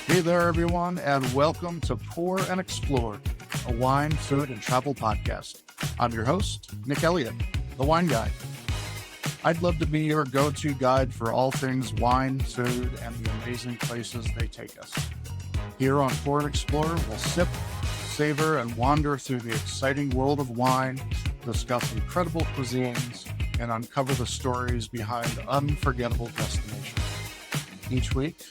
Hey there, everyone, and welcome to Pour and Explore, a wine, food, and travel podcast. I'm your host, Nick Elliott, the wine guy. I'd love to be your go-to guide for all things wine, food, and the amazing places they take us. Here on Pour and Explore, we'll sip, savor, and wander through the exciting world of wine, discuss incredible cuisines, and uncover the stories behind unforgettable destinations. Each week,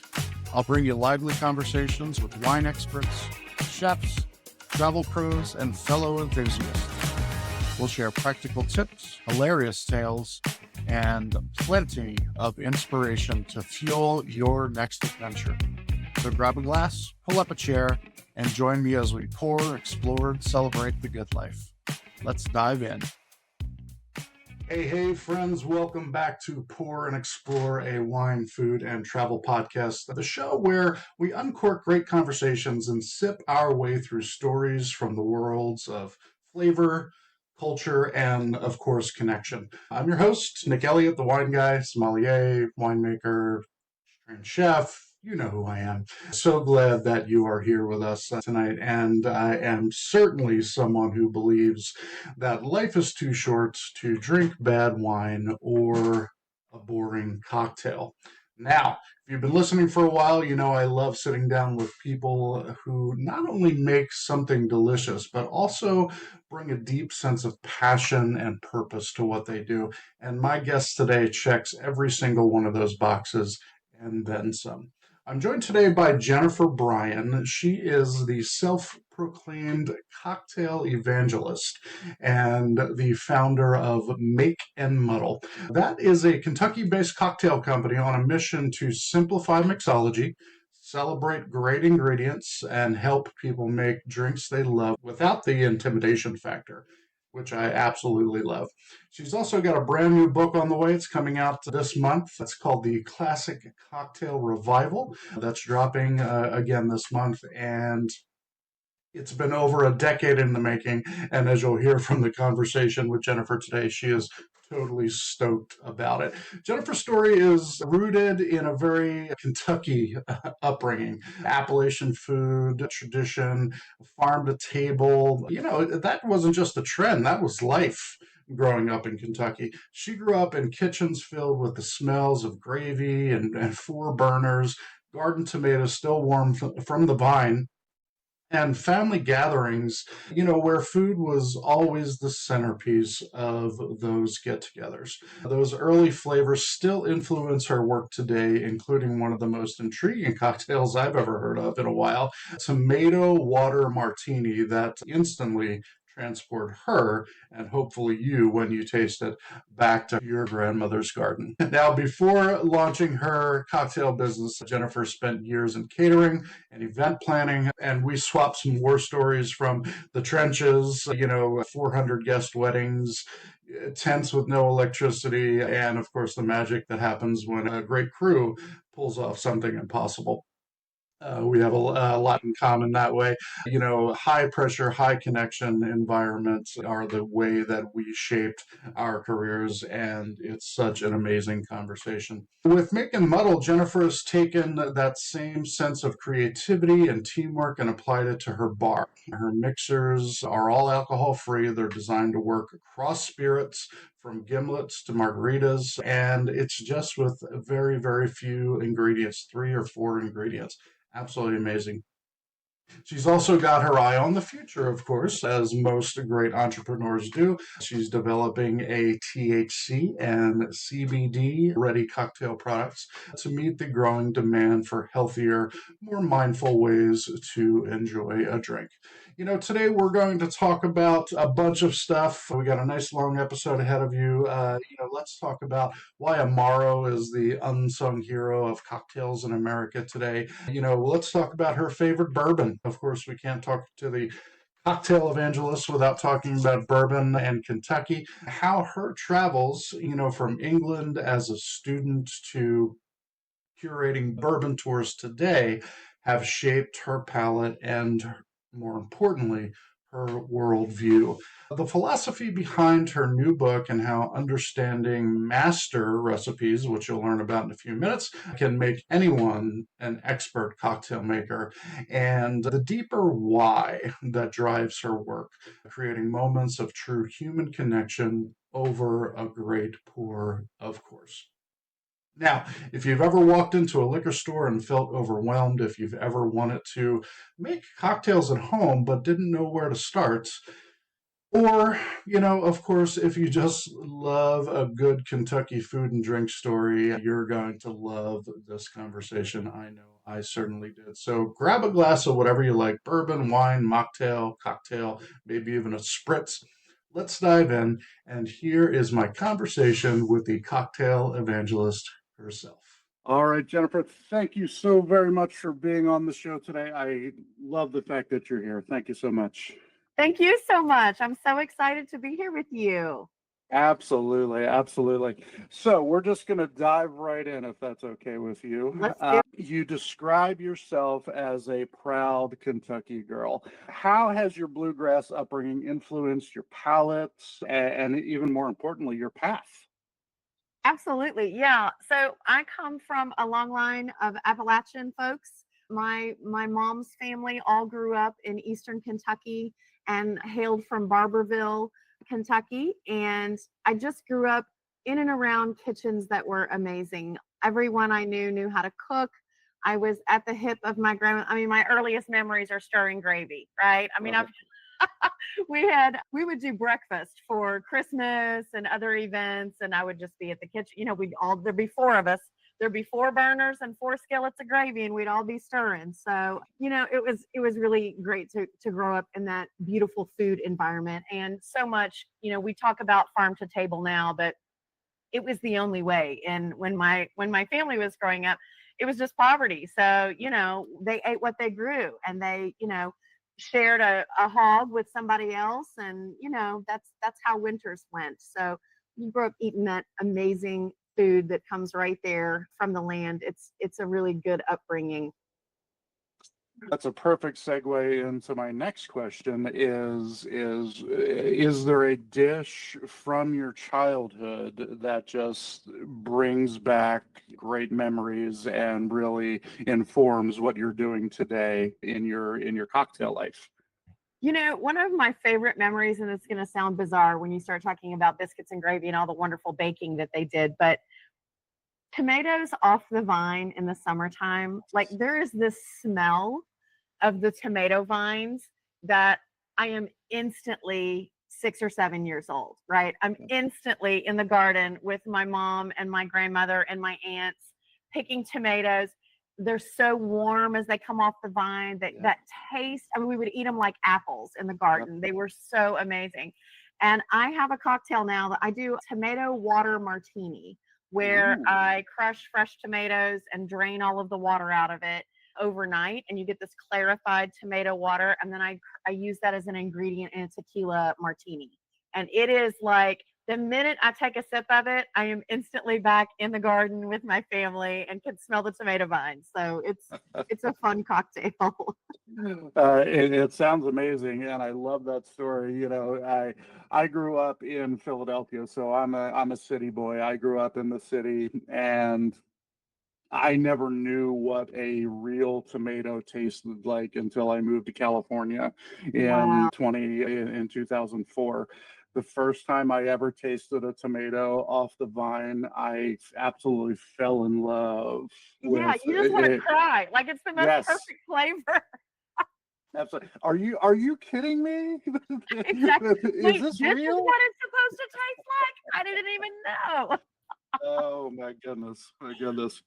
I'll bring you lively conversations with wine experts, chefs, travel pros, and fellow enthusiasts. We'll share practical tips, hilarious tales, and plenty of inspiration to fuel your next adventure. So grab a glass, pull up a chair, and join me as we pour, explore, and celebrate the good life. Let's dive in. Hey, friends, welcome back to Pour and Explore, a wine, food, and travel podcast, the show where we uncork great conversations and sip our way through stories from the worlds of flavor, culture, and, of course, connection. I'm your host, Nick Elliott, the wine guy, sommelier, winemaker, and chef. You know who I am. So glad that you are here with us tonight, and I am certainly someone who believes that life is too short to drink bad wine or a boring cocktail. Now, if you've been listening for a while, you know I love sitting down with people who not only make something delicious, but also bring a deep sense of passion and purpose to what they do. And my guest today checks every single one of those boxes and then some. I'm joined today by Jennifer Bryan. She is the self-proclaimed cocktail evangelist and the founder of Make Muddle. That is a Kentucky-based cocktail company on a mission to simplify mixology, celebrate great ingredients, and help people make drinks they love without the intimidation factor, which I absolutely love. She's also got a brand new book on the way. It's coming out this month. It's called The Classic Cocktail Revival. That's dropping again this month, and it's been over a decade in the making. And as you'll hear from the conversation with Jennifer today, she is totally stoked about it. Jennifer's story is rooted in a very Kentucky upbringing, Appalachian food tradition, farm to table. You know, that wasn't just a trend, that was life growing up in Kentucky. She grew up in kitchens filled with the smells of gravy and four burners, garden tomatoes still warm from the vine, and family gatherings, you know, where food was always the centerpiece of those get-togethers. Those early flavors still influence her work today, including one of the most intriguing cocktails I've ever heard of in a while, tomato water martini that instantly transport her and hopefully you, when you taste it, back to your grandmother's garden. Now, before launching her cocktail business, Jennifer spent years in catering and event planning, and we swapped some war stories from the trenches, 400 guest weddings, tents with no electricity, and of course the magic that happens when a great crew pulls off something impossible. We have a lot in common that way. You know, high pressure, high connection environments are the way that we shaped our careers, and it's such an amazing conversation. With Make Muddle, Jennifer has taken that same sense of creativity and teamwork and applied it to her bar. Her mixers are all alcohol free. They're designed to work across spirits, from gimlets to margaritas, and it's just with very, very few ingredients, 3 or 4 ingredients. Absolutely amazing. She's also got her eye on the future, of course, as most great entrepreneurs do. She's developing a THC and CBD-ready cocktail products to meet the growing demand for healthier, more mindful ways to enjoy a drink. You know, today we're going to talk about a bunch of stuff. We got a nice long episode ahead of you. Let's talk about why Amaro is the unsung hero of cocktails in America today. Let's talk about her favorite bourbon. Of course, we can't talk to the Cocktail Evangelist without talking about bourbon and Kentucky, how her travels, from England as a student to curating bourbon tours today have shaped her palate and, more importantly, her worldview. The philosophy behind her new book and how understanding master recipes, which you'll learn about in a few minutes, can make anyone an expert cocktail maker, and the deeper why that drives her work, creating moments of true human connection over a great pour, of course. Now, if you've ever walked into a liquor store and felt overwhelmed, if you've ever wanted to make cocktails at home but didn't know where to start, or, of course, if you just love a good Kentucky food and drink story, you're going to love this conversation. I know I certainly did. So grab a glass of whatever you like, bourbon, wine, mocktail, cocktail, maybe even a spritz. Let's dive in. And here is my conversation with the cocktail evangelist herself. All right, Jennifer, thank you so very much for being on the show today. I love the fact that you're here. Thank you so much. Thank you so much. I'm so excited to be here with you. Absolutely, absolutely. So we're just going to dive right in, if that's okay with you. Let's do it. You describe yourself as a proud Kentucky girl. How has your bluegrass upbringing influenced your palates and even more importantly, your path? Absolutely. Yeah. So I come from a long line of Appalachian folks. My mom's family all grew up in Eastern Kentucky and hailed from Barberville, Kentucky. And I just grew up in and around kitchens that were amazing. Everyone I knew how to cook. I was at the hip of my grandma. I mean, my earliest memories are stirring gravy, right? I mean, we would do breakfast for Christmas and other events, and I would just be at the kitchen. There'd be four of us. There'd be 4 burners and 4 skillets of gravy, and we'd all be stirring. So, it was really great to grow up in that beautiful food environment. And so much, we talk about farm to table now, but it was the only way. And when my family was growing up, it was just poverty. So, they ate what they grew, and they, shared a hog with somebody else, and that's how winters went. So you grew up eating that amazing food that comes right there from the land. It's a really good upbringing. That's a perfect segue into my next question is there a dish from your childhood that just brings back great memories and really informs what you're doing today in your cocktail life? One of my favorite memories, and it's going to sound bizarre when you start talking about biscuits and gravy and all the wonderful baking that they did, but tomatoes off the vine in the summertime, like there is this smell of the tomato vines that I am instantly 6 or 7 years old, right? I'm instantly in the garden with my mom and my grandmother and my aunts picking tomatoes. They're so warm as they come off the vine. That taste, I mean, we would eat them like apples in the garden. They were so amazing. And I have a cocktail now that I do tomato water martini, where I crush fresh tomatoes and drain all of the water out of it overnight, and you get this clarified tomato water, and then I use that as an ingredient in a tequila martini. And it is like the minute I take a sip of it, I am instantly back in the garden with my family and can smell the tomato vines. So it's a fun cocktail. It sounds amazing, and I love that story. I grew up in Philadelphia, so I'm a city boy. I grew up in the city, and I never knew what a real tomato tasted like until I moved to California Wow. in 2004. The first time I ever tasted a tomato off the vine, I absolutely fell in love Yeah, with you just want to it. cry. Like it's the most Yes, perfect flavor. absolutely. Are you kidding me? Exactly. Is Wait, this this is real? what it's supposed to taste like? I didn't even know. Oh my goodness, my goodness.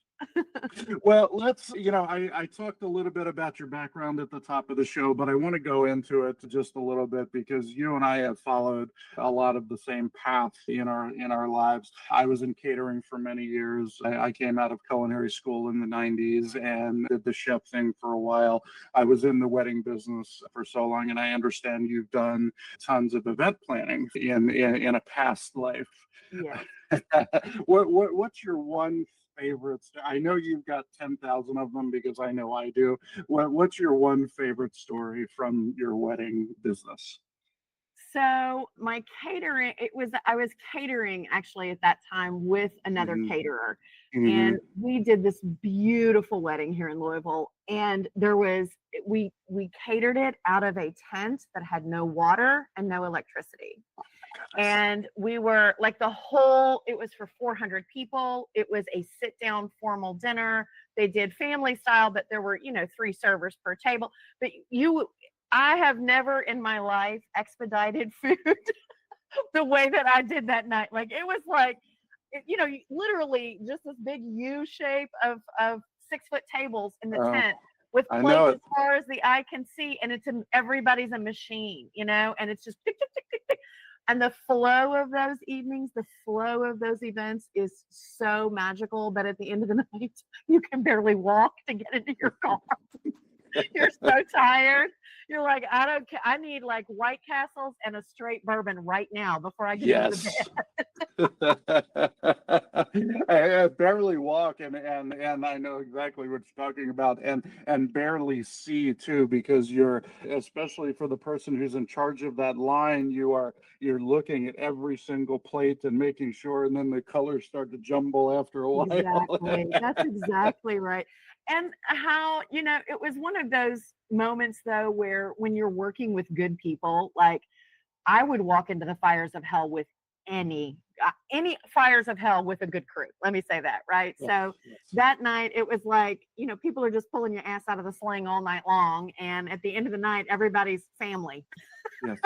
Well, I talked a little bit about your background at the top of the show, but I want to go into it just a little bit because you and I have followed a lot of the same path in our lives. I was in catering for many years. I came out of culinary school in the 90s and did the chef thing for a while. I was in the wedding business for so long, and I understand you've done tons of event planning in a past life. Yes. What's your one favorites? I know you've got 10,000 of them because I know I do. What's your one favorite story from your wedding business? So my catering, I was catering actually at that time with another Mhm. caterer. Mhm. And we did this beautiful wedding here in Louisville. And we catered it out of a tent that had no water and no electricity. And we were like it was for 400 people. It was a sit down formal dinner. They did family style, but there were, 3 servers per table. But I have never in my life expedited food the way that I did that night. Like it was like, literally just this big U shape of 6-foot tables in the Oh, tent with I know plates as it. far as the eye can see, and everybody's a machine, and it's just tick, tick, tick, tick, tick. And the flow of those evenings, the flow of those events is so magical that at the end of the night, you can barely walk to get into your car. You're so tired. You're like, I need like White Castles and a straight bourbon right now before I get into the bed. Yes. I barely walk, and I know exactly what you're talking about, and barely see too, because you're, especially for the person who's in charge of that line, you're looking at every single plate and making sure, and then the colors start to jumble after a while. Exactly. That's exactly right. And how, it was one of those moments though, where when you're working with good people, like I would walk into the fires of hell with any fires of hell with a good crew. Let me say that, right? Yes, So yes. that night it was like, people are just pulling your ass out of the sling all night long. And at the end of the night, everybody's family. Yes.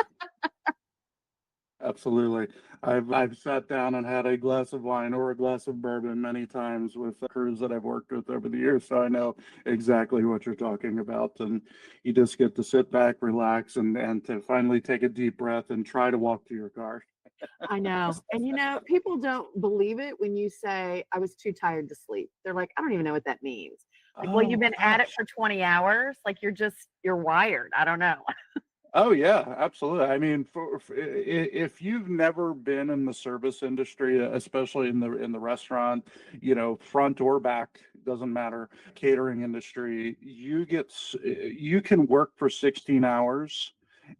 Absolutely. I've sat down and had a glass of wine or a glass of bourbon many times with crews that I've worked with over the years, so I know exactly what you're talking about. And you just get to sit back, relax, and to finally take a deep breath and try to walk to your car. I know. And people don't believe it when you say, I was too tired to sleep. They're like, I don't even know what that means. Like, well, you've Oh been at it gosh. for 20 hours. Like, you're wired. I don't know. Oh yeah, absolutely. I mean, if you've never been in the service industry, especially in the restaurant, front or back, doesn't matter, catering industry, you can work for 16 hours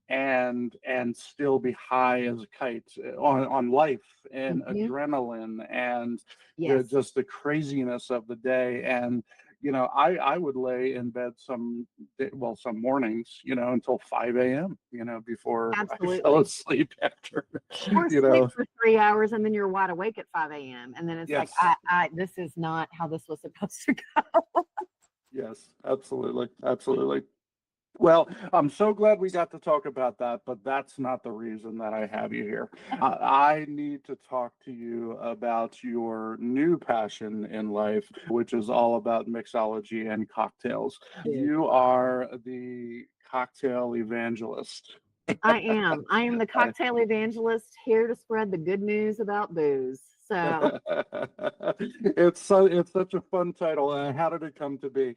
and still be high as a kite on life and Mhm. adrenaline and Yes. just the craziness of the day. And I would lay in bed some mornings, until 5 a.m., before I fell Absolutely. asleep after, Or you sleep know. for 3 hours and then you're wide awake at 5 a.m. And then it's like, Yes, this is not how this was supposed to go. yes, absolutely, absolutely. Well, I'm so glad we got to talk about that, but that's not the reason that I have you here. I need to talk to you about your new passion in life, which is all about mixology and cocktails. You are the cocktail evangelist. I am. I am the I- cocktail evangelist here to spread the good news about booze. So, it's such a fun title. How did it come to be?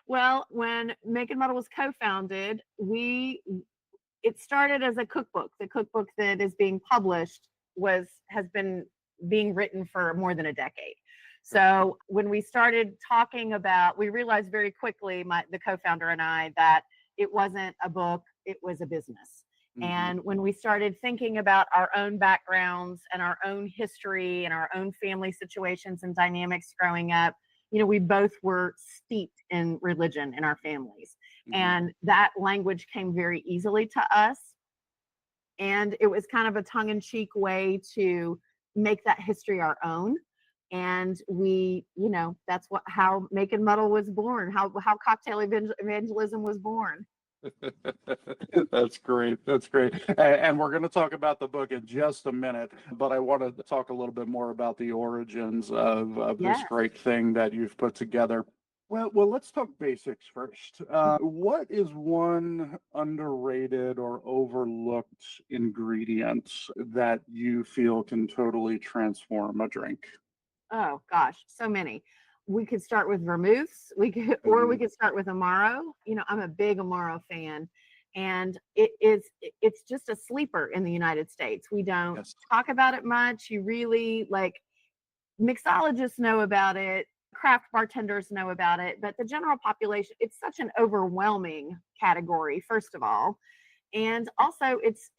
well, when Make Muddle was co-founded, it started as a cookbook. The cookbook that is being published has been being written for more than a decade. So when we started talking about, we realized very quickly, the co-founder and I, that it wasn't a book, it was a business. Mhm. And when we started thinking about our own backgrounds and our own history and our own family situations and dynamics growing up, we both were steeped in religion in our families. Mhm. And that language came very easily to us. And it was kind of a tongue-in-cheek way to make that history our own. And that's how Make Muddle was born, how cocktail evangelism was born. That's great. That's great. And we're going to talk about the book in just a minute, but I want to talk a little bit more about the origins of this Yes. great thing that you've put together. Well, let's talk basics first. What is one underrated or overlooked ingredient that you feel can totally transform a drink? Oh gosh, so many. We could start with vermouths. We could start with Amaro. I'm a big Amaro fan, and it's just a sleeper in the United States. We don't Yes. talk about it much. You really like mixologists know about it, craft bartenders know about it, but the general population, it's such an overwhelming category, first of all. And also it's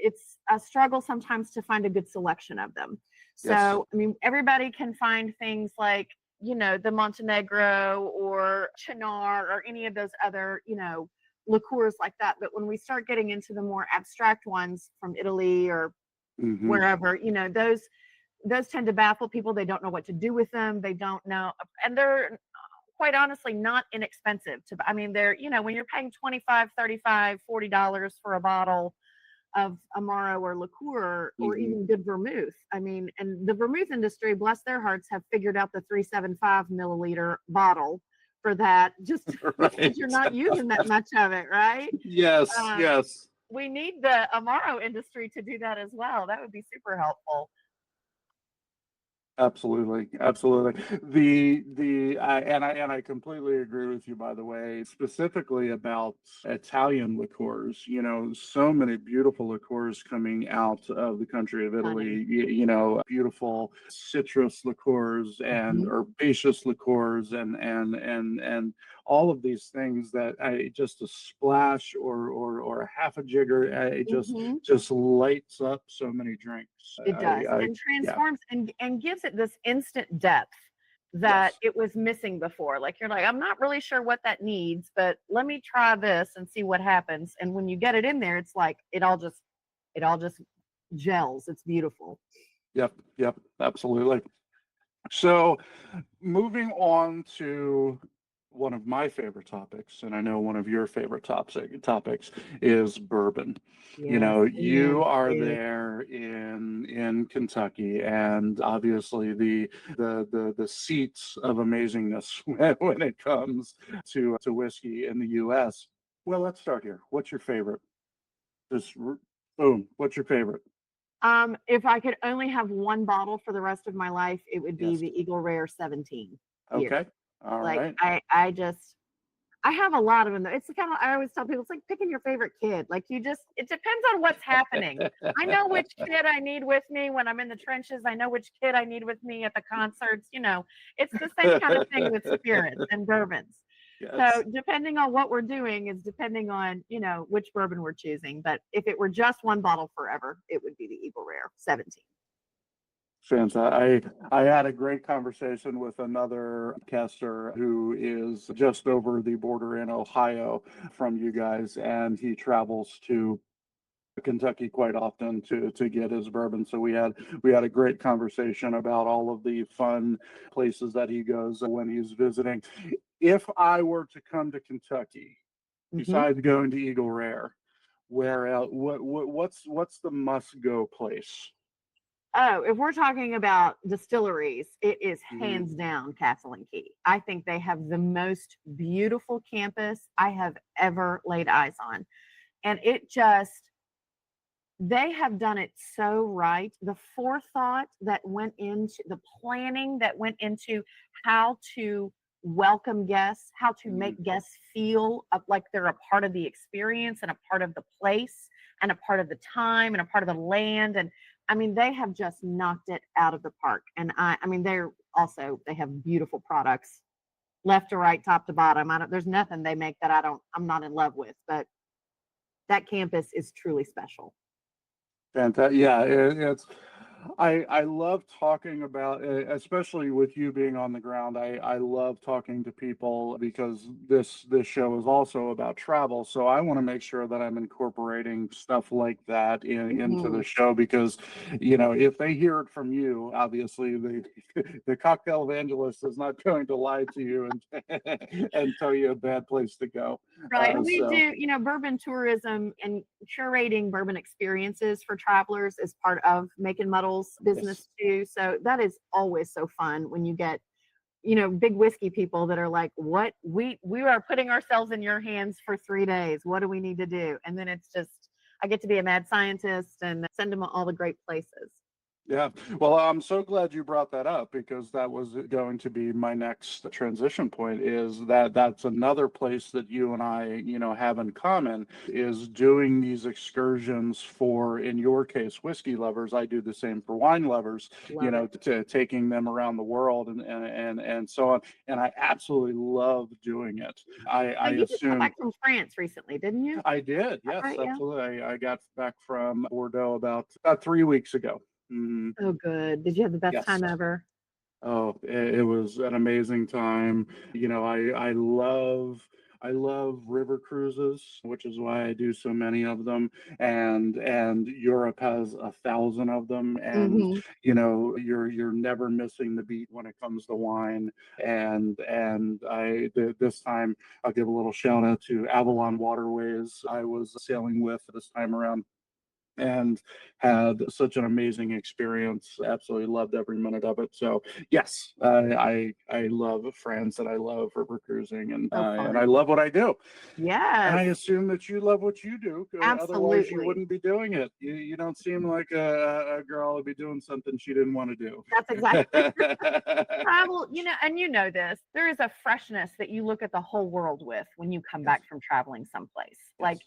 a struggle sometimes to find a good selection of them. So, Yes. I mean, everybody can find things like, the Montenegro or Chinar or any of those other, liqueurs like that. But when we start getting into the more abstract ones from Italy or wherever, those tend to baffle people. They don't know what to do with them. They don't know. And they're quite honestly not inexpensive they're, when you're paying $25, $35, $40 for a bottle of Amaro or liqueur or even good vermouth. And the vermouth industry, bless their hearts, have figured out the 375 milliliter bottle for that, just Right. because you're not using that much of it, right? Yes, yes. We need the Amaro industry to do that as well. That would be super helpful. Absolutely. I completely agree with you, by the way, specifically about Italian liqueurs. So many beautiful liqueurs coming out of the country of Italy, beautiful citrus liqueurs and herbaceous liqueurs and all of these things that just a splash or a half a jigger, it just lights up so many drinks. It does, and transforms and gives it this instant depth that it was missing before. Like, you're like, I'm not really sure what that needs, but let me try this and see what happens. And when you get it in there, it's like it all just gels. It's beautiful. Yep, absolutely. So moving on to one of my favorite topics, and I know one of your favorite topics is bourbon. You are there in Kentucky, and obviously the seats of amazingness when it comes to whiskey in the U.S. Well, let's start here. What's your favorite? Just boom. What's your favorite? If I could only have one bottle for the rest of my life, it would be the Eagle Rare 17. Okay. All right. I have a lot of them. It's kind of, I always tell people, it's like picking your favorite kid. Like, it depends on what's happening. I know which kid I need with me when I'm in the trenches. I know which kid I need with me at the concerts. It's the same kind of thing with spirits and bourbons. Yes. So depending on what we're doing is depending on, which bourbon we're choosing. But if it were just one bottle forever, it would be the Eagle Rare 17. Fantastic. I had a great conversation with another caster who is just over the border in Ohio from you guys, and he travels to Kentucky quite often to get his bourbon. So we had a great conversation about all of the fun places that he goes when he's visiting. If I were to come to Kentucky, besides going to Eagle Rare, where else? What's the must-go place? Oh, if we're talking about distilleries, it is hands down Castle and Key. I think they have the most beautiful campus I have ever laid eyes on. And they have done it so right. The forethought that went into the planning that went into how to welcome guests, how to make guests feel like they're a part of the experience and a part of the place and a part of the time and a part of the land. And they have just knocked it out of the park. And they have beautiful products, left to right, top to bottom. There's nothing they make that I'm not in love with, but that campus is truly special. Fantastic. Yeah, I love talking about, especially with you being on the ground. I love talking to people because this show is also about travel. So I want to make sure that I'm incorporating stuff like that into the show because, if they hear it from you, obviously the Cocktail Evangelist is not going to lie to you and tell you a bad place to go. Right. We do, bourbon tourism and curating bourbon experiences for travelers is part of Make Muddle's business too. So that is always so fun when you get, big whiskey people that are like, what we are putting ourselves in your hands for 3 days. What do we need to do? And then it's just, I get to be a mad scientist and send them all the great places. Yeah. Well, I'm so glad you brought that up because that was going to be my next transition point is that that's another place that you and I, have in common is doing these excursions for, in your case, whiskey lovers. I do the same for wine lovers, Love it. taking them around the world and so on. And I absolutely love doing it. So I you just got assume back from France recently, didn't you? I did. Yes, Right, yeah. absolutely. I got back from Bordeaux about 3 weeks ago. Mhm. Oh, good. Did you have the best Yes. time ever? Oh, it was an amazing time. I love river cruises, which is why I do so many of them. And Europe has 1,000 of them, and Hmm. you're never missing the beat when it comes to wine. And this time I'll give a little shout out to Avalon Waterways. I was sailing with this time around and had such an amazing experience. Absolutely loved every minute of it. So yes, I love France and I love river cruising So and I fun. love what I do. And I Yes, assume that you love what you do. Otherwise, you absolutely. wouldn't be doing it. You don't seem like a girl who'd be doing something she didn't want to do. That's exactly travel, and you know this. There is a freshness that you look at the whole world with when you come Yes. back from traveling someplace. Yes. Like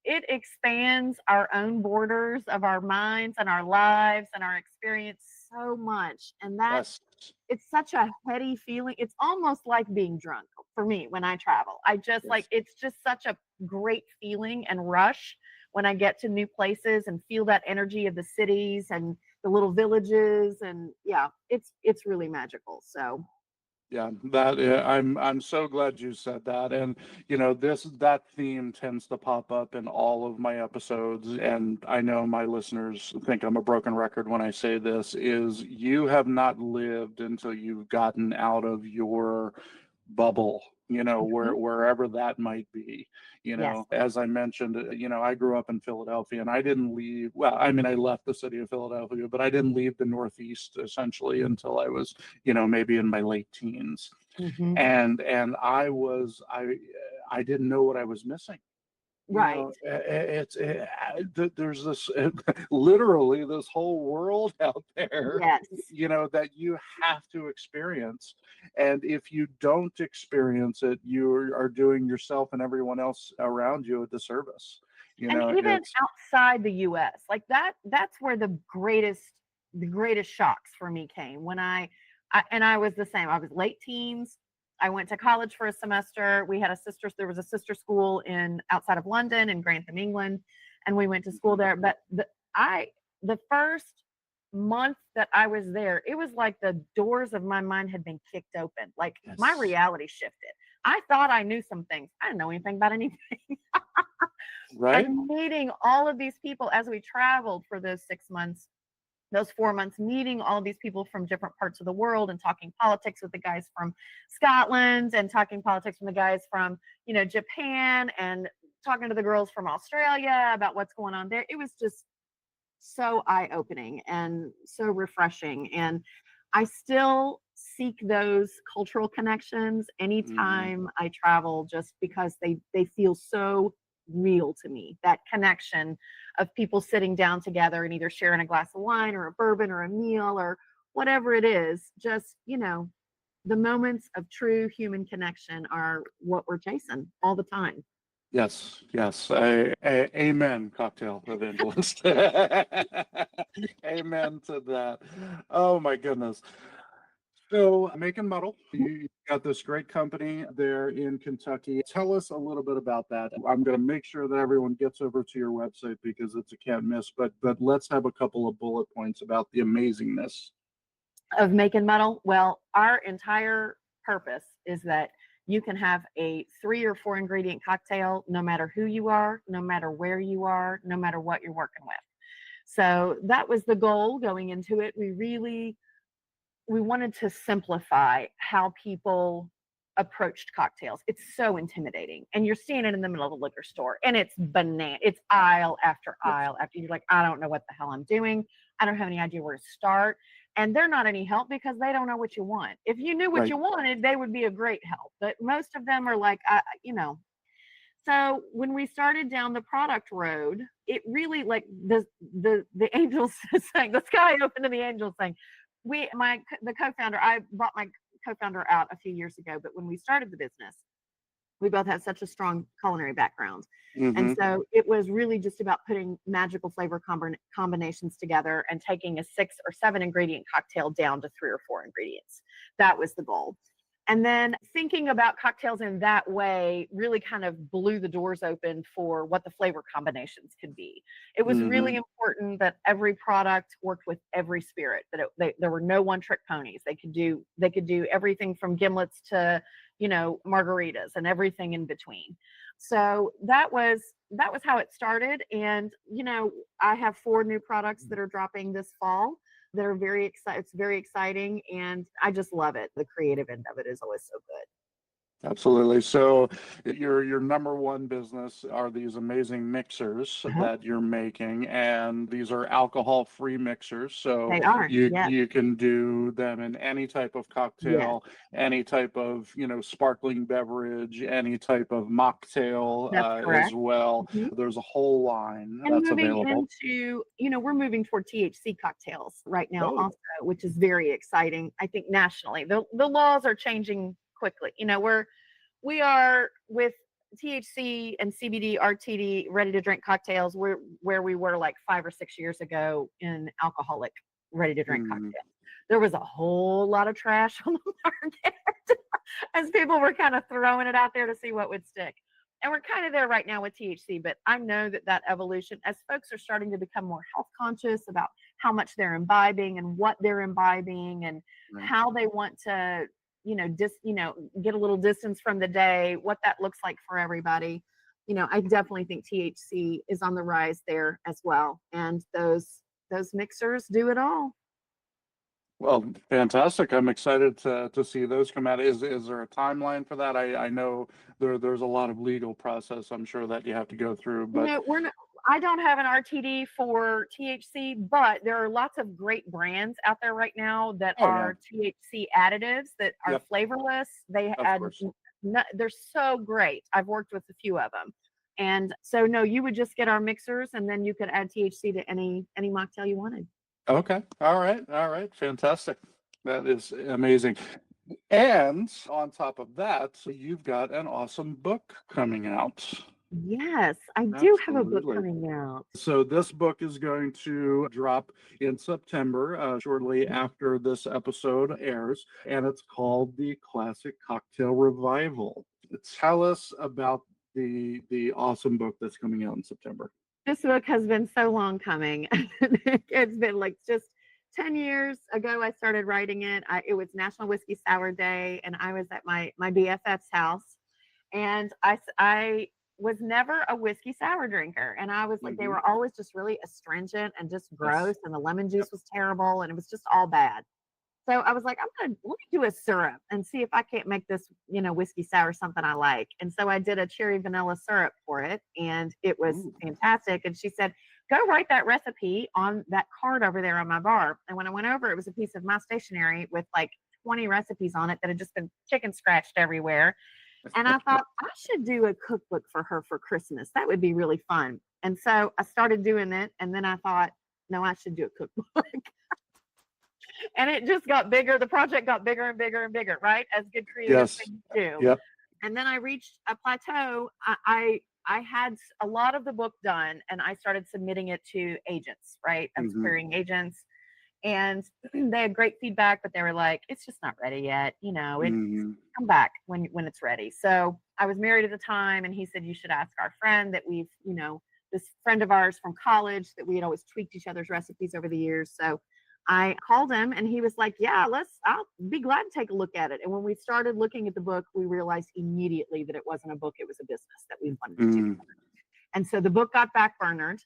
it expands our own borders of our minds and our lives and our experience so much. And Yes. it's such a heady feeling. It's almost like being drunk for me when I travel. I just Yes. it's just such a great feeling and rush when I get to new places and feel that energy of the cities and the little villages. And yeah, it's really magical. So Yeah, I'm so glad you said that. And that theme tends to pop up in all of my episodes, and I know my listeners think I'm a broken record when I say this, is you have not lived until you've gotten out of your bubble, mhm, wherever that might be. yes. As I mentioned, I grew up in Philadelphia and I didn't leave. Well, I mean, I left the city of Philadelphia, but I didn't leave the Northeast essentially until I was, maybe in my late teens. Hmm. And I didn't know what I was missing. Right. There's this literally this whole world out there, Yes. that you have to experience. And if you don't experience it, you are doing yourself and everyone else around you a disservice. And even It's outside the US, like that's where the greatest shocks for me came when I was the same. I was late teens. I went to college for a semester. There was a sister school outside of London in Grantham, England, and we went to school there. But the first month that I was there, it was like the doors of my mind had been kicked open. Like my yes, reality shifted. I thought I knew some things. I didn't know anything about anything. right. And meeting all of these people as we traveled for those 6 months, those 4 months, meeting all these people from different parts of the world and talking politics with the guys from Scotland and talking politics from the guys from, Japan, and talking to the girls from Australia about what's going on there. It was just so eye-opening and so refreshing. And I still seek those cultural connections Mhm. anytime I travel, just because they feel so real to me. That connection of people sitting down together and either sharing a glass of wine or a bourbon or a meal or whatever it is, just, the moments of true human connection are what we're chasing all the time. Yes, yes. Amen, Cocktail Evangelist. Amen to that. Oh my goodness. So, Make Muddle, you got this great company there in Kentucky. Tell us a little bit about that. I'm going to make sure that everyone gets over to your website because it's a can't miss. But let's have a couple of bullet points about the amazingness. Of Make Muddle, well, our entire purpose is that you can have a 3 or 4 ingredient cocktail no matter who you are, no matter where you are, no matter what you're working with. So that was the goal going into it. We wanted to simplify how people approached cocktails. It's so intimidating. And you're seeing it in the middle of the liquor store, and it's it's aisle after Yes. aisle after. You're like, I don't know what the hell I'm doing. I don't have any idea where to start. And they're not any help because they don't know what you want. If you knew what Right. you wanted, they would be a great help. But most of them are like, So when we started down the product road, it really like the angels sang, the sky opened and the angels sang. The co-founder, I bought my co-founder out a few years ago, but when we started the business, we both have such a strong culinary background. And so it was really just about putting magical flavor combinations together and taking a 6 or 7 ingredient cocktail down to 3 or 4 ingredients. That was the goal. And then thinking about cocktails in that way really kind of blew the doors open for what the flavor combinations could be. It was really important that every product worked with every spirit, that there were no one-trick ponies. They could do everything from gimlets to, margaritas and everything in between. So that was how it started. And, I have 4 new products that are dropping this fall that are very exciting. It's very exciting, and I just love it. The creative end of it is always so good. Absolutely. So your number one business are these amazing mixers that you're making, and these are alcohol-free mixers. So They are. Yes. you can do them in any type of cocktail, any type of sparkling beverage, any type of mocktail as well. There's a whole line And that's moving available. into, we're moving toward THC cocktails right now also, which is very exciting. I think nationally, the laws are changing quickly. We are with THC and CBD RTD ready to drink cocktails. We're where we were like 5 or 6 years ago in alcoholic ready to drink cocktails. There was a whole lot of trash on the market as people were kind of throwing it out there to see what would stick. And we're kind of there right now with THC, but I know that evolution, as folks are starting to become more health conscious about how much they're imbibing and what they're imbibing and how they want to get a little distance from the day, what that looks like for everybody. I definitely think THC is on the rise there as well. And those mixers do it all. Well, fantastic. I'm excited to see those come out. Is there a timeline for that? I know there's a lot of legal process, I'm sure, that you have to go through, but I don't have an RTD for THC, but there are lots of great brands out there right now that are THC additives that are flavorless. They add, they're so great. I've worked with a few of them. And so, no, you would just get our mixers and then you could add THC to any mocktail you wanted. Okay. All right. Fantastic. That is amazing. And on top of that, you've got an awesome book coming out. Yes, I do have a book coming out. So this book is going to drop in September, shortly after this episode airs, and it's called The Classic Cocktail Revival. Tell us about the awesome book that's coming out in September. This book has been so long coming. It's been like just 10 years ago I started writing it. It was National Whiskey Sour Day, and I was at my BFF's house, and I was never a whiskey sour drinker, and I was like, they were always just really astringent and just gross, and the lemon juice was terrible, and it was just all bad. So I was like, let me do a syrup and see if I can't make this, whiskey sour something I like. And so I did a cherry vanilla syrup for it, and it was fantastic. And she said, go write that recipe on that card over there on my bar. And when I went over, it was a piece of my stationery with like 20 recipes on it that had just been chicken scratched everywhere. And I thought I should do a cookbook for her for Christmas. That would be really fun. And so I started doing it. And then I thought, no, I should do a cookbook. And it just got bigger. The project got bigger and bigger and bigger, right? As good creative things do. Yep. And then I reached a plateau. I had a lot of the book done, and I started submitting it to agents, right? I was querying agents. And they had great feedback, but they were like, it's just not ready yet. Come back when it's ready. So I was married at the time, and he said, you should ask our friend that we've, this friend of ours from college that we had always tweaked each other's recipes over the years. So I called him, and he was like, yeah, I'll be glad to take a look at it. And when we started looking at the book, we realized immediately that it wasn't a book, it was a business that we wanted to do together. And so the book got backburnered,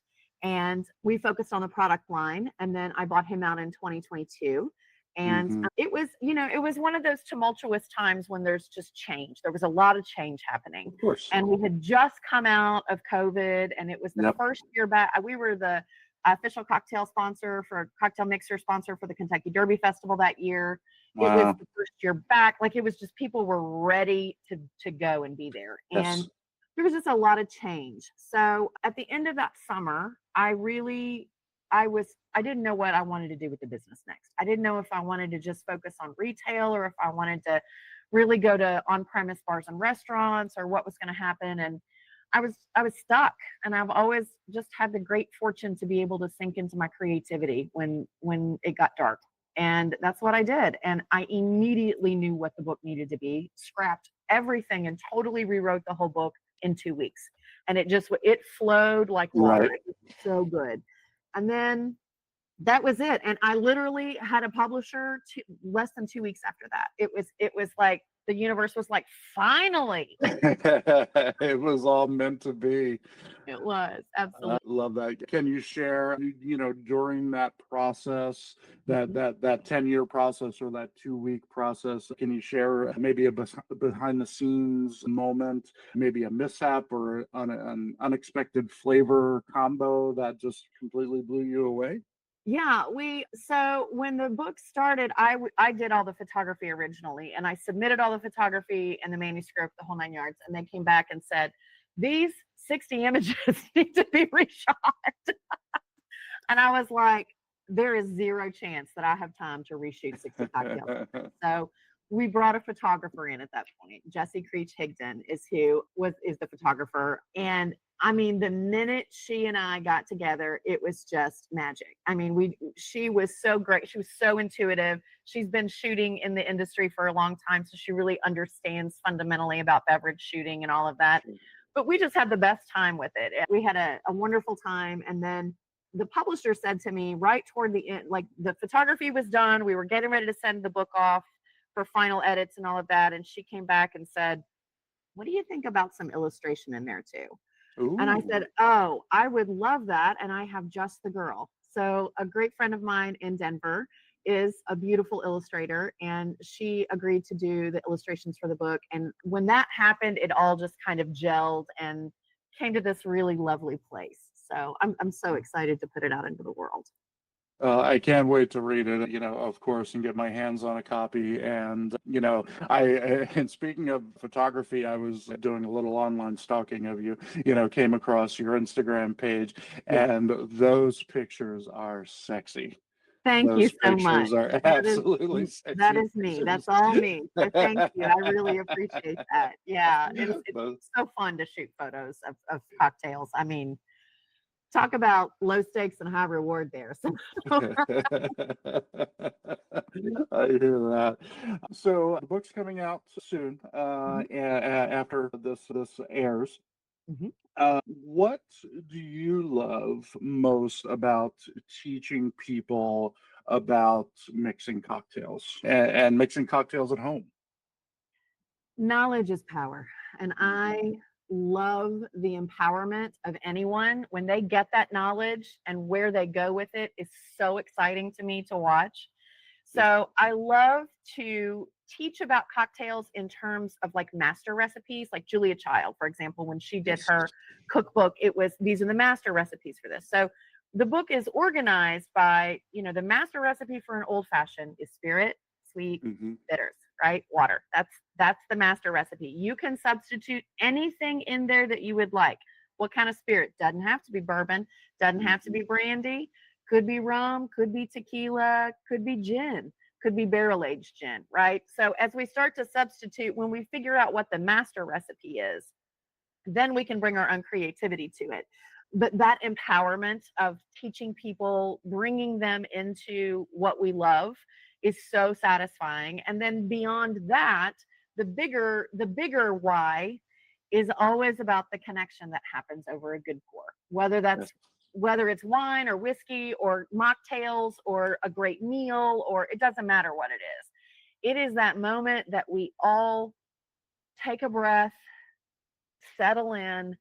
and we focused on the product line. And then I bought him out in 2022. And it was one of those tumultuous times when there's just change. There was a lot of change happening. Of course. And we had just come out of COVID, and it was the first year back. We were the official cocktail mixer sponsor for the Kentucky Derby Festival that year. Wow. It was the first year back. Like, it was just, people were ready to go and be there. Yes. And there was just a lot of change. So at the end of that summer, I didn't know what I wanted to do with the business next. I didn't know if I wanted to just focus on retail or if I wanted to really go to on-premise bars and restaurants or what was going to happen. And I was stuck, and I've always just had the great fortune to be able to sink into my creativity when it got dark. And that's what I did. And I immediately knew what the book needed to be, scrapped everything and totally rewrote the whole book in 2 weeks. And it flowed like water. Right. It was so good. And then that was it. And I literally had a publisher less than 2 weeks after that. It was like the universe was like, finally. It was all meant to be. It was, absolutely. I love that. Can you share, during that process, that 10-year process or that 2-week process, can you share maybe a behind the scenes moment, maybe a mishap or an unexpected flavor combo that just completely blew you away? Yeah, so when the book started, I did all the photography originally, and I submitted all the photography and the manuscript, the whole 9 yards, and they came back and said, these 60 images need to be reshot. And I was like, there is zero chance that I have time to reshoot 60 cocktails. So we brought a photographer in at that point. Jesse Creech Higdon is the photographer. And I mean, the minute she and I got together, it was just magic. I mean, she was so great. She was so intuitive. She's been shooting in the industry for a long time, so she really understands fundamentally about beverage shooting and all of that. But we just had the best time with it. We had a wonderful time. And then the publisher said to me right toward the end, like the photography was done. We were getting ready to send the book off for final edits and all of that. And she came back and said, what do you think about some illustration in there too? Ooh. And I said, oh, I would love that. And I have just the girl. So a great friend of mine in Denver is a beautiful illustrator, and she agreed to do the illustrations for the book. And when that happened, it all just kind of gelled and came to this really lovely place. So I'm so excited to put it out into the world. I can't wait to read it, of course, and get my hands on a copy. And, and speaking of photography, I was doing a little online stalking of you, came across your Instagram page, and those pictures are sexy. Thank you so much. Those pictures are absolutely sexy. That is me. That's all me. So thank you. I really appreciate that. Yeah, it's so fun to shoot photos of cocktails. I mean, talk about low stakes and high reward there. So. I hear that. So the book's coming out soon after this airs. Mm-hmm. What do you love most about teaching people about mixing cocktails and mixing cocktails at home? Knowledge is power. And I love the empowerment of anyone when they get that knowledge, and where they go with it is so exciting to me to watch. So I love to teach about cocktails in terms of like master recipes, like Julia Child, for example, when she did her cookbook, these are the master recipes for this. So the book is organized by, the master recipe for an old fashioned is spirit, sweet, bitters, right? Water. That's the master recipe. You can substitute anything in there that you would like. What kind of spirit? Doesn't have to be bourbon, doesn't have to be brandy, could be rum, could be tequila, could be gin, could be barrel-aged gin, right? So as we start to substitute, when we figure out what the master recipe is, then we can bring our own creativity to it. But that empowerment of teaching people, bringing them into what we love is so satisfying. And then beyond that, the bigger why is always about the connection that happens over a good pour, whether it's wine or whiskey or mocktails or a great meal, or it doesn't matter what it is. It is that moment that we all take a breath, settle in,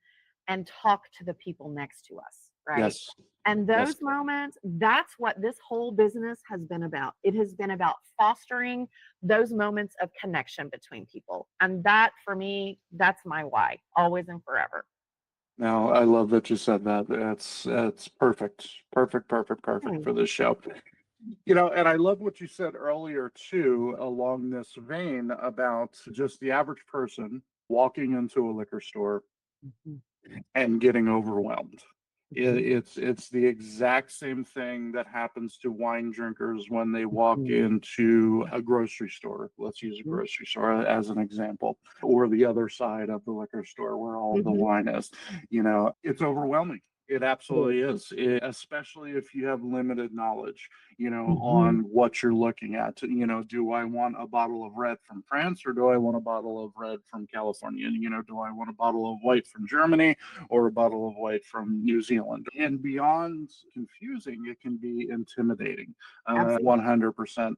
and talk to the people next to us, right? Yes. And those moments, that's what this whole business has been about. It has been about fostering those moments of connection between people. And that, for me, that's my why, always and forever. Now, I love that you said that. It's perfect for this show. And I love what you said earlier too, along this vein about just the average person walking into a liquor store, Mhm. and getting overwhelmed. It's the exact same thing that happens to wine drinkers when they walk Mhm. into a grocery store. Let's use a Mhm. grocery store as an example, or the other side of the liquor store where all the Mhm. wine is. It's overwhelming. It It is. absolutely is, especially if you have limited knowledge, Mhm. on what you're looking at. Do I want a bottle of red from France, or do I want a bottle of red from California? Do I want a bottle of white from Germany, or a bottle of white from New Zealand? And beyond confusing, it can be intimidating, Absolutely. 100%.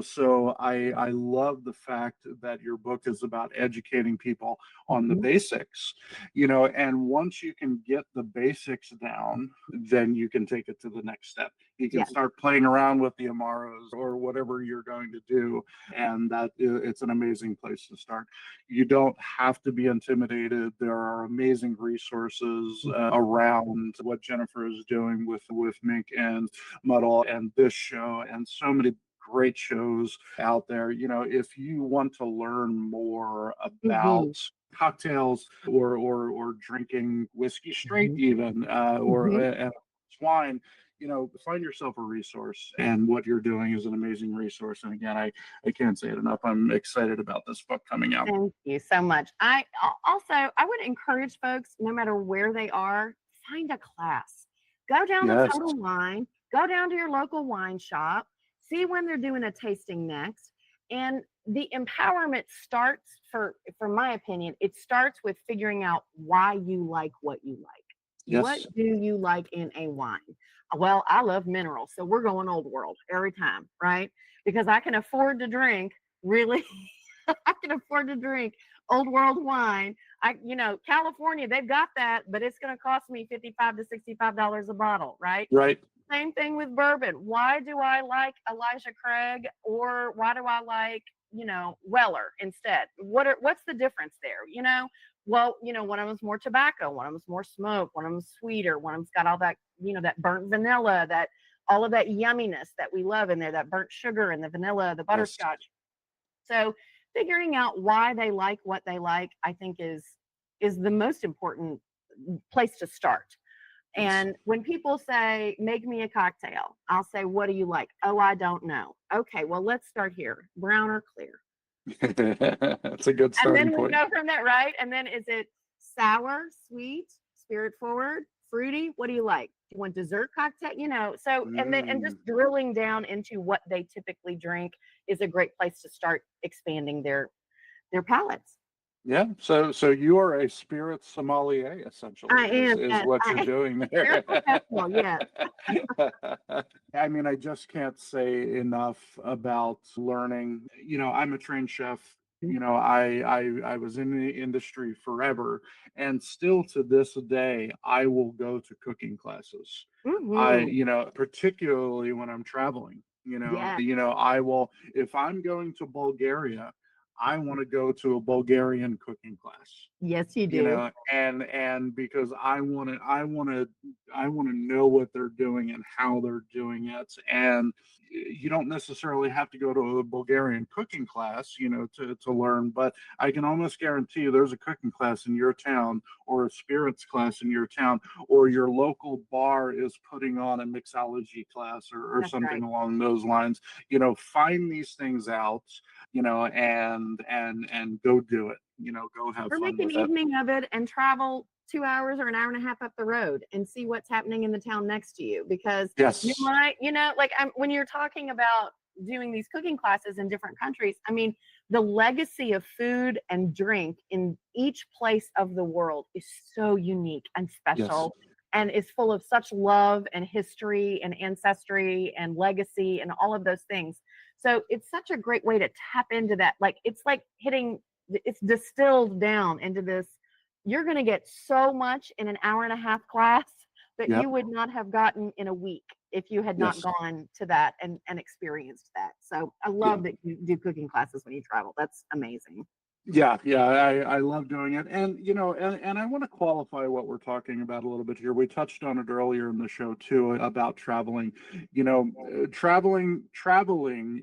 So I love the fact that your book is about educating people on the Mhm. basics, and once you can get the basics down, then you can take it to the next step. You can Yeah. start playing around with the amaros or whatever you're going to do, and it's an amazing place to start. You don't have to be intimidated. There are amazing resources around what Jennifer is doing with Mink and Muddle and this show and so many great shows out there. If you want to learn more Mhm. about cocktails or drinking whiskey straight, Mhm. even or Mhm. wine, find yourself a resource. And what you're doing is an amazing resource. And again, I can't say it enough. I'm excited about this book coming out. Thank you so much. I would encourage folks, no matter where they are, find a class. Go down to Yes. Total Wine, go down to your local wine shop, see when they're doing a tasting next. And the empowerment starts, for my opinion, it starts with figuring out why you like what you like. What Yes. do you like in a wine? Well, I love minerals, so we're going old world every time, right? Because I can afford to drink really I can afford to drink old world wine. California, they've got that, but it's going to cost me $55 to $65 a bottle, right? Right. Same thing with bourbon. Why do I like Elijah Craig, or why do I like, Weller instead? What's the difference there? Well, one of them's more tobacco, one of them's more smoke, one of them's sweeter, one of them's got all that, that burnt vanilla, that all of that yumminess that we love in there, that burnt sugar and the vanilla, the Yes. butterscotch. So figuring out why they like what they like, I think is the most important place to start. Yes. And when people say, make me a cocktail, I'll say, what do you like? Oh, I don't know. Okay, well, let's start here. Brown or clear? That's a good And starting then we point. go from that, right? And then is it sour, sweet, spirit forward, fruity? What do you like? Do you want dessert cocktail? So and just Mm. drilling down into what they typically drink is a great place to start expanding their palates. Yeah, so you are a spirit sommelier, essentially, I is am, is yes, what I you're am doing very there. professional, yes. I mean, I just can't say enough about learning. I'm a trained chef. I was in the industry forever, and still to this day, I will go to cooking classes. Mhm. Particularly when I'm traveling. Yeah. I will, if I'm going to Bulgaria, I want to go to a Bulgarian cooking class, Yes, you do. and because I want to know what they're doing and how they're doing it. And you don't necessarily have to go to a Bulgarian cooking class, to learn, but I can almost guarantee you there's a cooking class in your town, or a spirits class in your town, or your local bar is putting on a mixology class, or That's something right. along those lines. Find these things out, and go do it. Go have Or make fun an with it. evening of it and travel 2 hours or an hour and a half up the road and see what's happening in the town next to you. Because you Yes. might, like when you're talking about doing these cooking classes in different countries, I mean, the legacy of food and drink in each place of the world is so unique and Yes. special, and is full of such love and history and ancestry and legacy and all of those things. So it's such a great way to tap into that. Like it's like it's distilled down into this. You're going to get so much in an hour and a half class that you Yep. would not have gotten in a week if you had not Yes. gone to that and experienced that. So I Yeah. love that you do cooking classes when you travel. That's amazing. Yeah, yeah, I love doing it. And and I want to qualify what we're talking about a little bit here. We touched on it earlier in the show too about traveling. Traveling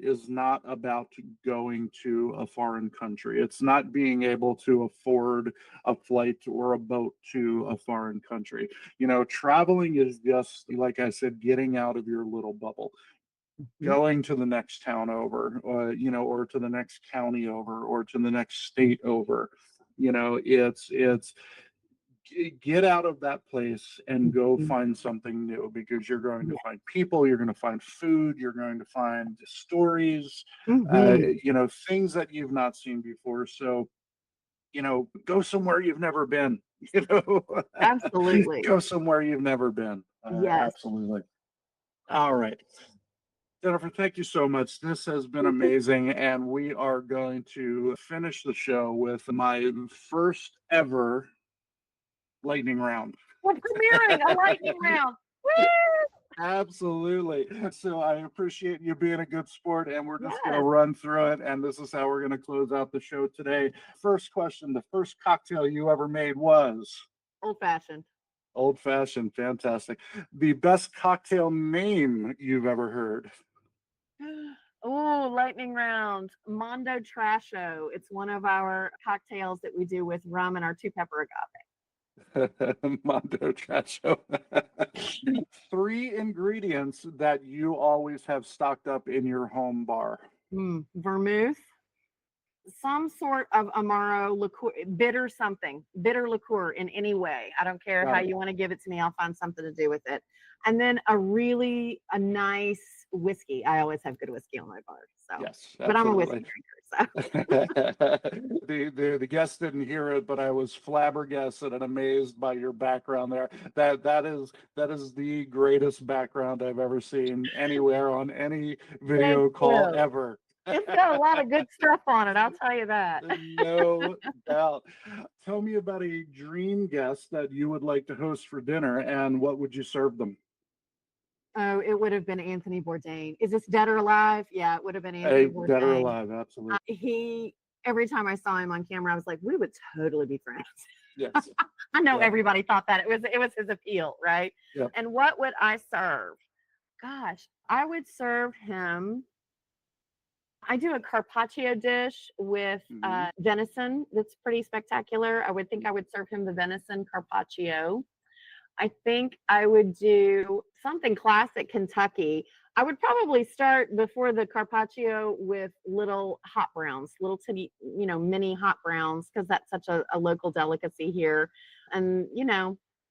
is not about going to a foreign country. It's not being able to afford a flight or a boat to a foreign country. Traveling is just, like I said, getting out of your little bubble, going to the next town over, or to the next county over, or to the next state over. It's get out of that place and go find something new, because you're going to find people, you're going to find food, you're going to find stories, things that you've not seen before. So, go somewhere you've never been. Absolutely. Go somewhere you've never been. Yes. Absolutely. All right. Jennifer, thank you so much. This has been amazing. And we are going to finish the show with my first ever lightning round. We're premiering a lightning round. Woo! Absolutely. So I appreciate you being a good sport, and we're just going to Yes. run through it. And this is how we're going to close out the show today. First question: the first cocktail you ever made was? Old fashioned. Old fashioned. Fantastic. The best cocktail name you've ever heard? Oh, lightning round. Mondo Trasho. It's one of our cocktails that we do with rum and our 2-pepper agave. Mondo Tracho. 3 ingredients that you always have stocked up in your home bar. Vermouth, some sort of Amaro liqueur, bitter liqueur in any way. I don't care how you want to give it to me. I'll find something to do with it. And then a nice whiskey. I always have good whiskey on my bar. So, yes, but I'm a whiskey drinker. So. the guests didn't hear it, but I was flabbergasted and amazed by your background there. That is the greatest background I've ever seen anywhere on any video call ever. It's got a lot of good stuff on it, I'll tell you that. No doubt. Tell me about a dream guest that you would like to host for dinner, and what would you serve them? Oh, it would have been Anthony Bourdain. Is this dead or alive? Yeah, it would have been Anthony Bourdain. Dead or alive, absolutely. Every time I saw him on camera, I was like, we would totally be friends. Yes. I know everybody thought that. It was his appeal, right? Yep. And what would I serve? Gosh, I would serve him. I do a carpaccio dish with venison that's pretty spectacular. I would think I would serve him the venison carpaccio. I think I would do something classic Kentucky. I would probably start before the carpaccio with little hot browns, little titty, mini hot browns, because that's such a local delicacy here. And,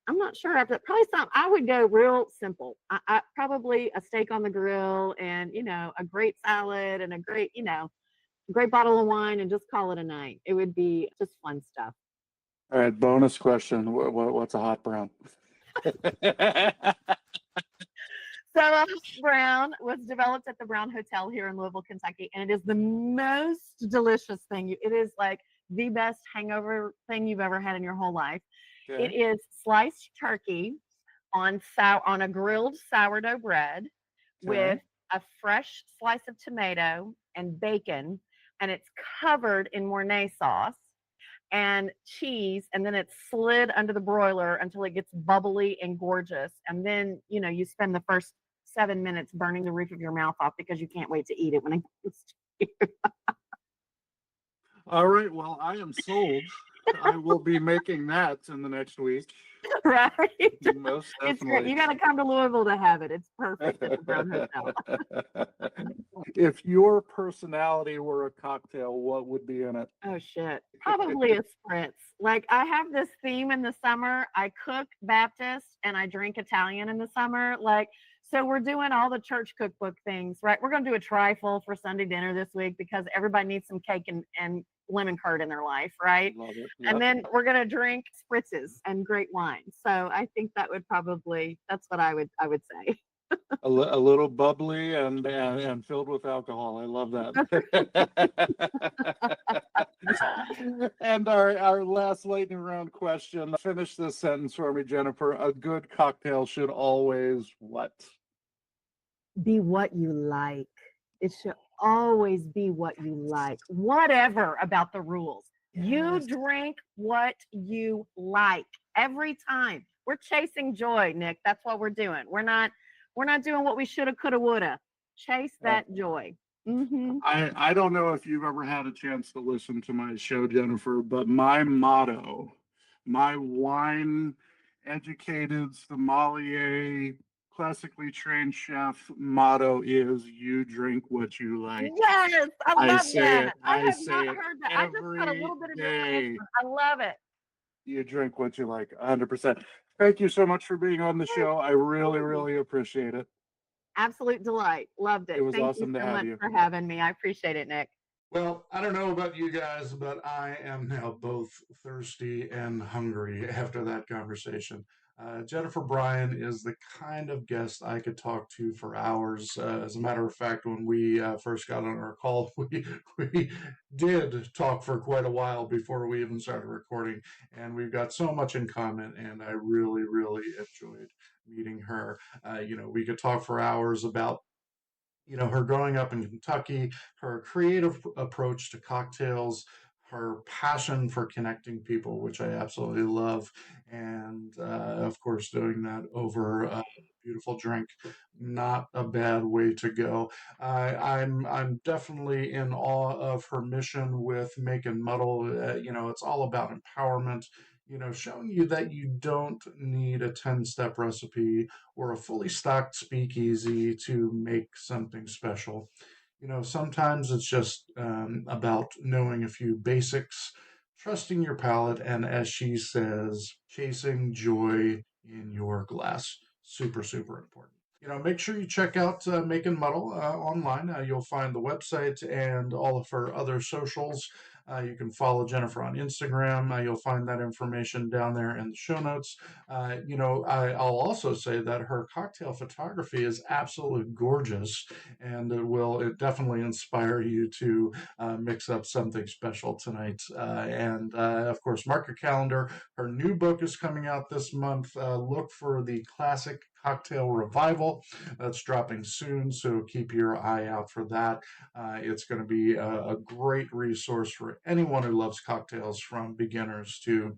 I'm not sure after probably I would go real simple. I probably a steak on the grill and, a great salad and a great bottle of wine, and just call it a night. It would be just fun stuff. All right. Bonus question. What's a hot brown? So hot brown was developed at the Brown Hotel here in Louisville, Kentucky, and it is the most delicious thing. It is like the best hangover thing you've ever had in your whole life. Okay. It is sliced turkey on a grilled sourdough bread with a fresh slice of tomato and bacon, and it's covered in Mornay sauce and cheese, and then it's slid under the broiler until it gets bubbly and gorgeous. And then, you spend the first 7 minutes burning the roof of your mouth off because you can't wait to eat it when it gets to you. All right. Well, I am sold. I will be making that in the next week. Right. Most definitely. You got to come to Louisville to have it. It's perfect at the Brown Hotel. If your personality were a cocktail, what would be in it? Oh, shit. Probably a spritz. Like, I have this theme in the summer. I cook Baptist and I drink Italian in the summer. So we're doing all the church cookbook things, right? We're going to do a trifle for Sunday dinner this week because everybody needs some cake and lemon curd in their life, right? Love it. Yep. And then we're going to drink spritzes and great wine. So I think that would that's what I would say. A little bubbly and filled with alcohol. I love that. And our last lightning round question. Finish this sentence for me, Jennifer. A good cocktail should always what? Be what you like. It should always be what you like. Whatever about the rules. You Yes. drink what you like every time. We're chasing joy, Nick. That's what we're doing. We're not doing what we shoulda, coulda, woulda. Chase that joy. Mm-hmm. I don't know if you've ever had a chance to listen to my show, Jennifer, but my motto, my wine educated sommelier, classically trained chef motto is you drink what you like. Yes, I I love say that. it. I I have say not it heard that. I just got a every little bit of day. information. I love it. You drink what you like, 100%. Thank you so much for being on the show. I really, really appreciate it. Absolute delight. Loved It it. was Thank you awesome to so have much you. for having me. I appreciate it, Nick. Well, I don't know about you guys, but I am now both thirsty and hungry after that conversation. Jennifer Bryan is the kind of guest I could talk to for hours. As a matter of fact, when we first got on our call, we did talk for quite a while before we even started recording, and we've got so much in common, and I really, really enjoyed meeting her. We could talk for hours about her growing up in Kentucky, her creative approach to cocktails, her passion for connecting people, which I absolutely love, and of course, doing that over a beautiful drink. Not a bad way to go. I'm definitely in awe of her mission with Make Muddle. It's all about empowerment. Showing you that you don't need a 10-step recipe or a fully stocked speakeasy to make something special. Sometimes it's just about knowing a few basics, trusting your palate, and as she says, chasing joy in your glass. Super, super important. Make sure you check out Make Muddle online. You'll find the website and all of her other socials. You can follow Jennifer on Instagram. You'll find that information down there in the show notes. I'll also say that her cocktail photography is absolutely gorgeous, and it definitely inspire you to mix up something special tonight. And of course, mark your calendar. Her new book is coming out this month. Look for the Classic Cocktail Revival. That's dropping soon, so keep your eye out for that. It's going to be a great resource for anyone who loves cocktails, from beginners to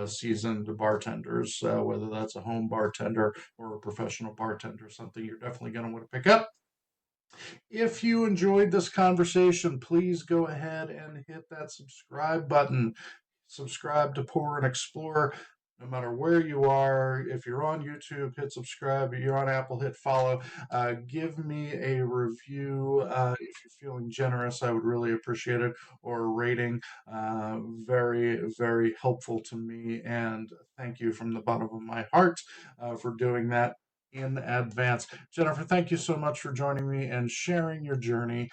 seasoned bartenders, whether that's a home bartender or a professional bartender, something you're definitely going to want to pick up. If you enjoyed this conversation, please go ahead and hit that subscribe button. Subscribe to Pour and Explore. No matter where you are, if you're on YouTube, hit subscribe. If you're on Apple, hit follow. Give me a review if you're feeling generous. I would really appreciate it. Or a rating. Very, very helpful to me. And thank you from the bottom of my heart for doing that in advance. Jennifer, thank you so much for joining me and sharing your journey,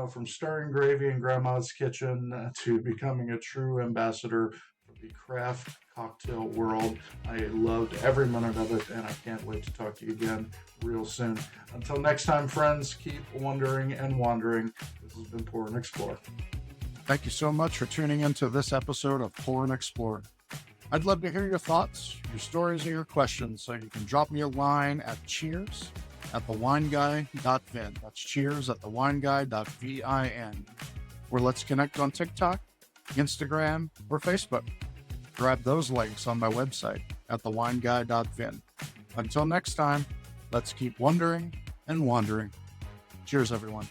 from stirring gravy in grandma's kitchen to becoming a true ambassador for the craft cocktail world. I loved every minute of it, and I can't wait to talk to you again real soon. Until next time, friends, keep wondering and wandering. This has been Pour and Explore. Thank you so much for tuning into this episode of Pour and Explore. I'd love to hear your thoughts, your stories, and your questions, so you can drop me a line at cheers@thewineguy.vin. That's cheers@thewineguy.vin. Or let's connect on TikTok, Instagram, or Facebook. Grab those links on my website at thewineguy.vin. Until next time, let's keep wondering and wandering. Cheers, everyone.